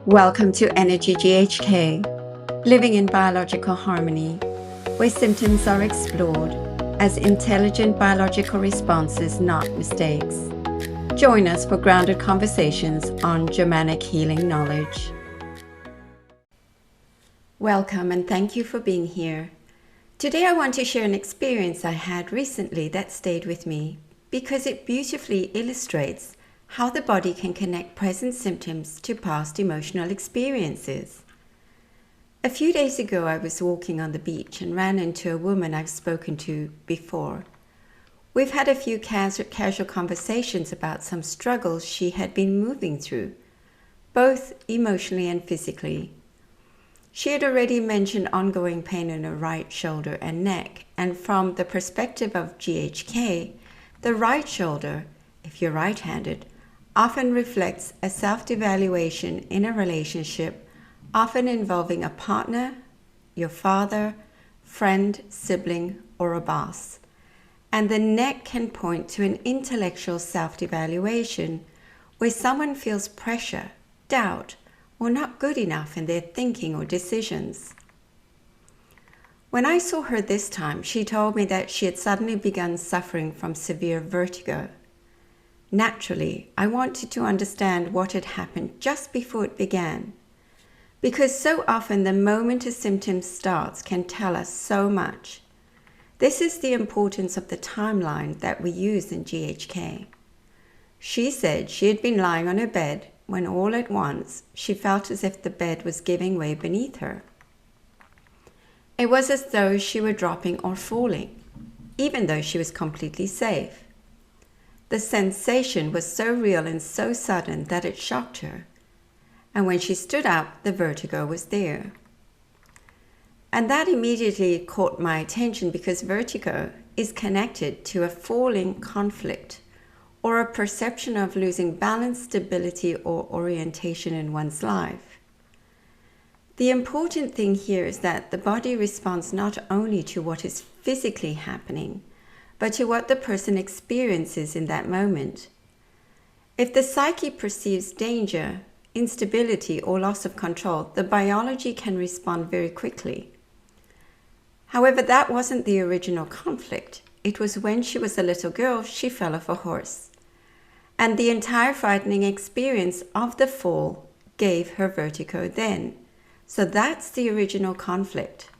Welcome to Energy GHK, living in biological harmony, where symptoms are explored as intelligent biological responses, not mistakes. Join us for grounded conversations on Germanic Healing Knowledge. Welcome and thank you for being here. Today I want to share an experience I had recently that stayed with me because it beautifully illustrates how the body can connect present symptoms to past emotional experiences. A few days ago, I was walking on the beach and ran into a woman I've spoken to before. We've had a few casual conversations about some struggles she had been moving through, both emotionally and physically. She had already mentioned ongoing pain in her right shoulder and neck, and from the perspective of GHK, the right shoulder, if you're right-handed, often reflects a self-devaluation in a relationship, often involving a partner, your father, friend, sibling, or a boss. And the neck can point to an intellectual self-devaluation where someone feels pressure, doubt, or not good enough in their thinking or decisions. When I saw her this time, she told me that she had suddenly begun suffering from severe vertigo. Naturally, I wanted to understand what had happened just before it began, because so often the moment a symptom starts can tell us so much. This is the importance of the timeline that we use in GHK. She said she had been lying on her bed when all at once she felt as if the bed was giving way beneath her. It was as though she were dropping or falling, even though she was completely safe. The sensation was so real and so sudden that it shocked her. And when she stood up, the vertigo was there. And that immediately caught my attention because vertigo is connected to a falling conflict or a perception of losing balance, stability, or orientation in one's life. The important thing here is that the body responds not only to what is physically happening, but to what the person experiences in that moment. If the psyche perceives danger, instability, or loss of control, the biology can respond very quickly. However, that wasn't the original conflict. It was when she was a little girl, she fell off a horse. And the entire frightening experience of the fall gave her vertigo then. So that's the original conflict.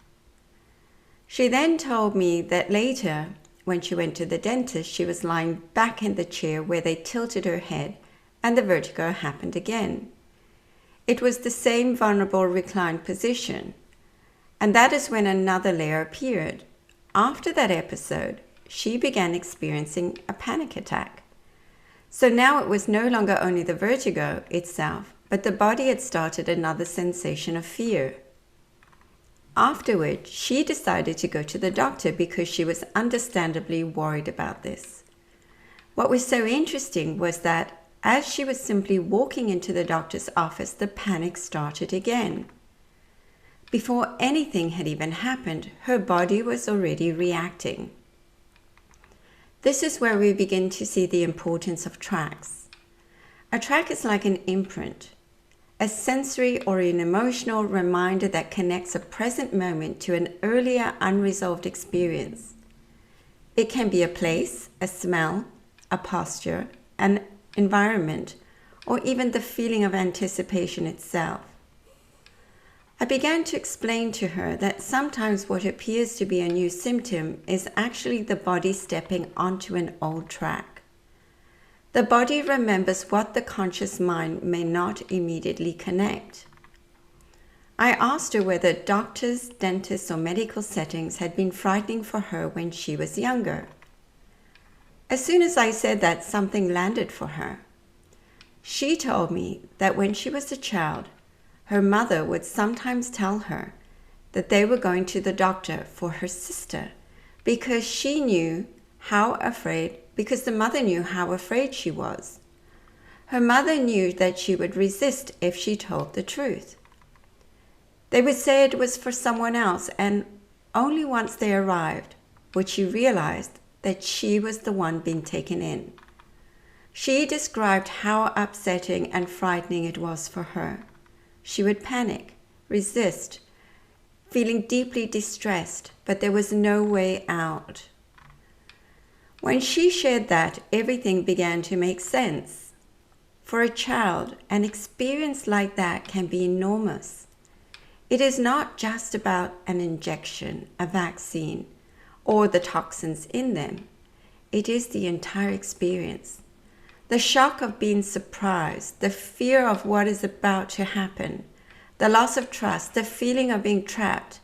She then told me that later, when she went to the dentist, she was lying back in the chair where they tilted her head, and the vertigo happened again. It was the same vulnerable reclined position, and that is when another layer appeared. After that episode, she began experiencing a panic attack. So now it was no longer only the vertigo itself, but the body had started another sensation of fear. Afterward, she decided to go to the doctor because she was understandably worried about this. What was so interesting was that as she was simply walking into the doctor's office, the panic started again. Before anything had even happened, her body was already reacting. This is where we begin to see the importance of tracks. A track is like an imprint, a sensory or an emotional reminder that connects a present moment to an earlier unresolved experience. It can be a place, a smell, a posture, an environment, or even the feeling of anticipation itself. I began to explain to her that sometimes what appears to be a new symptom is actually the body stepping onto an old track. The body remembers what the conscious mind may not immediately connect. I asked her whether doctors, dentists, or medical settings had been frightening for her when she was younger. As soon as I said that, something landed for her. She told me that when she was a child, her mother would sometimes tell her that they were going to the doctor for her sister because the mother knew how afraid she was. Her mother knew that she would resist if she told the truth. They would say it was for someone else, and only once they arrived would she realize that she was the one being taken in. She described how upsetting and frightening it was for her. She would panic, resist, feeling deeply distressed, but there was no way out. When she shared that, everything began to make sense. For a child, an experience like that can be enormous. It is not just about an injection, a vaccine, or the toxins in them. It is the entire experience. The shock of being surprised, the fear of what is about to happen, the loss of trust, the feeling of being trapped,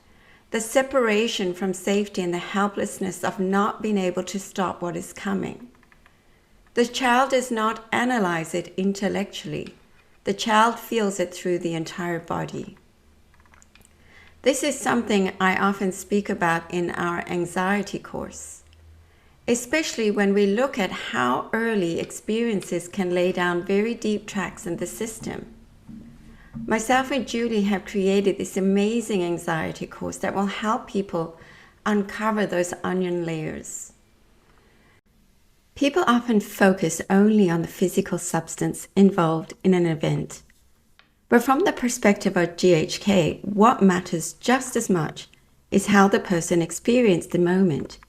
the separation from safety, and the helplessness of not being able to stop what is coming. The child does not analyze it intellectually. The child feels it through the entire body. This is something I often speak about in our anxiety course, especially when we look at how early experiences can lay down very deep tracks in the system. Myself and Julie have created this amazing anxiety course that will help people uncover those onion layers. People often focus only on the physical substance involved in an event. But from the perspective of GHK, what matters just as much is how the person experienced the moment.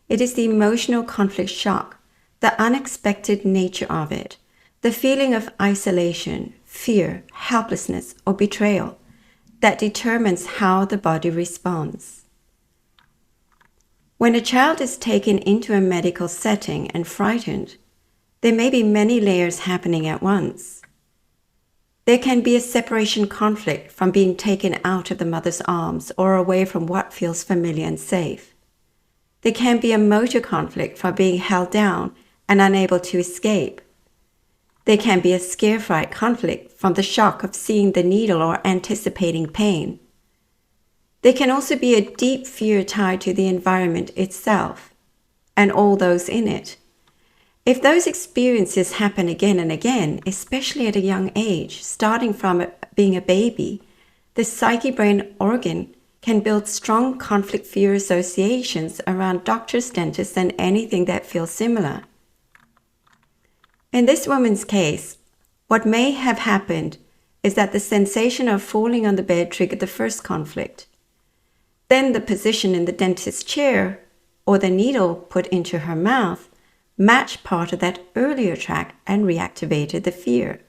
It is the emotional conflict shock, the unexpected nature of it, the feeling of isolation, fear, helplessness, or betrayal that determines how the body responds. When a child is taken into a medical setting and frightened, there may be many layers happening at once. There can be a separation conflict from being taken out of the mother's arms or away from what feels familiar and safe. There can be a motor conflict from being held down and unable to escape. There can be a scare-fright conflict from the shock of seeing the needle or anticipating pain. There can also be a deep fear tied to the environment itself and all those in it. If those experiences happen again and again, especially at a young age, starting from being a baby, the psyche-brain organ can build strong conflict fear associations around doctors, dentists, and anything that feels similar. In this woman's case, what may have happened is that the sensation of falling on the bed triggered the first conflict. Then the position in the dentist's chair or the needle put into her mouth matched part of that earlier track and reactivated the fear.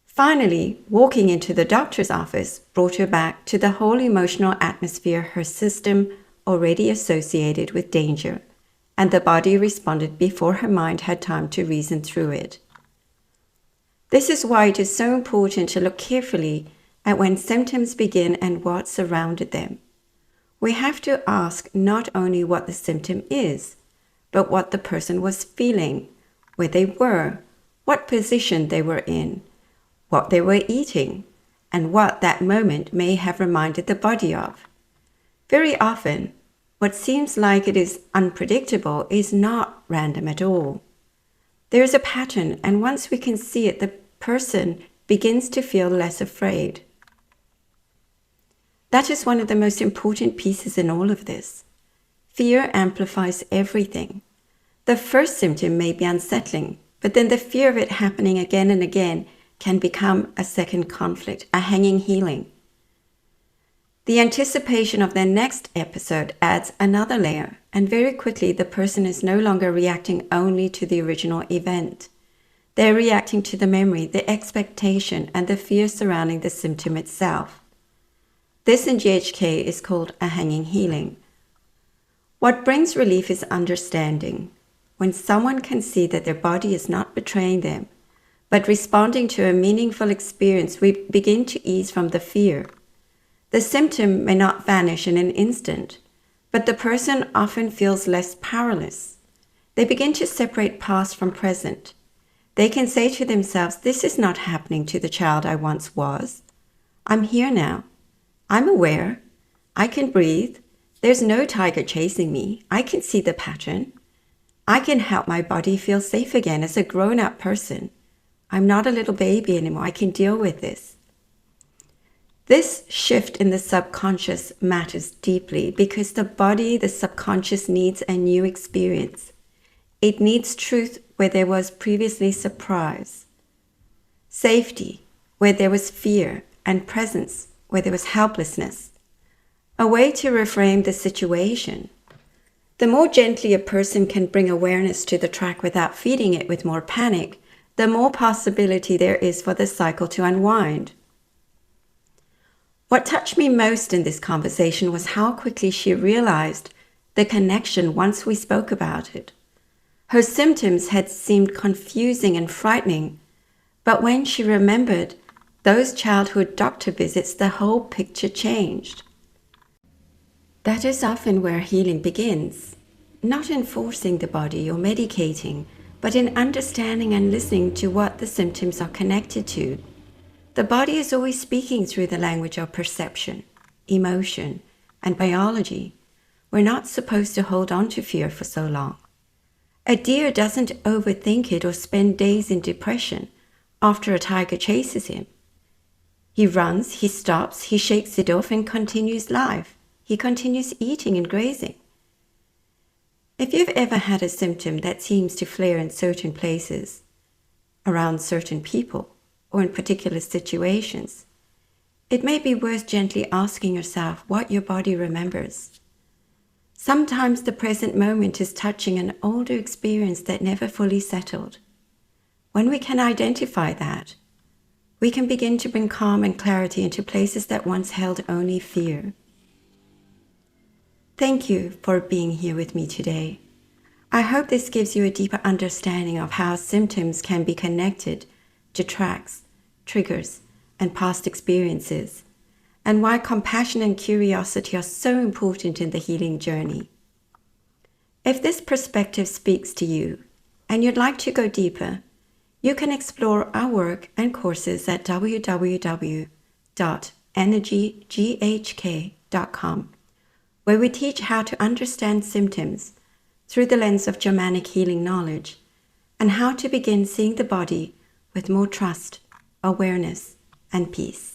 Finally, walking into the doctor's office brought her back to the whole emotional atmosphere her system already associated with danger, and the body responded before her mind had time to reason through it. This is why it is so important to look carefully at when symptoms begin and what surrounded them. We have to ask not only what the symptom is, but what the person was feeling, where they were, what position they were in, what they were eating, and what that moment may have reminded the body of. Very often, what seems like it is unpredictable is not random at all. There is a pattern, and once we can see it, the person begins to feel less afraid. That is one of the most important pieces in all of this. Fear amplifies everything. The first symptom may be unsettling, but then the fear of it happening again and again can become a second conflict, a hanging healing. The anticipation of their next episode adds another layer, and very quickly the person is no longer reacting only to the original event. They're reacting to the memory, the expectation, and the fear surrounding the symptom itself. This in GHK is called a hanging healing. What brings relief is understanding. When someone can see that their body is not betraying them, but responding to a meaningful experience, we begin to ease from the fear. The symptom may not vanish in an instant, but the person often feels less powerless. They begin to separate past from present. They can say to themselves, this is not happening to the child I once was. I'm here now. I'm aware. I can breathe. There's no tiger chasing me. I can see the pattern. I can help my body feel safe again as a grown-up person. I'm not a little baby anymore. I can deal with this. This shift in the subconscious matters deeply because the body, the subconscious, needs a new experience. It needs truth where there was previously surprise. Safety where there was fear, and presence where there was helplessness. A way to reframe the situation. The more gently a person can bring awareness to the track without feeding it with more panic, the more possibility there is for the cycle to unwind. What touched me most in this conversation was how quickly she realized the connection once we spoke about it. Her symptoms had seemed confusing and frightening, but when she remembered those childhood doctor visits, the whole picture changed. That is often where healing begins, not in forcing the body or medicating, but in understanding and listening to what the symptoms are connected to. The body is always speaking through the language of perception, emotion, and biology. We're not supposed to hold on to fear for so long. A deer doesn't overthink it or spend days in depression after a tiger chases him. He runs, he stops, he shakes it off and continues life. He continues eating and grazing. If you've ever had a symptom that seems to flare in certain places, around certain people, or in particular situations, it may be worth gently asking yourself what your body remembers. Sometimes the present moment is touching an older experience that never fully settled. When we can identify that, we can begin to bring calm and clarity into places that once held only fear. Thank you for being here with me today. I hope this gives you a deeper understanding of how symptoms can be connected to tracks, triggers, and past experiences, and why compassion and curiosity are so important in the healing journey. If this perspective speaks to you and you'd like to go deeper, you can explore our work and courses at www.energyghk.com, where we teach how to understand symptoms through the lens of Germanic Healing Knowledge and how to begin seeing the body with more trust, awareness, and peace.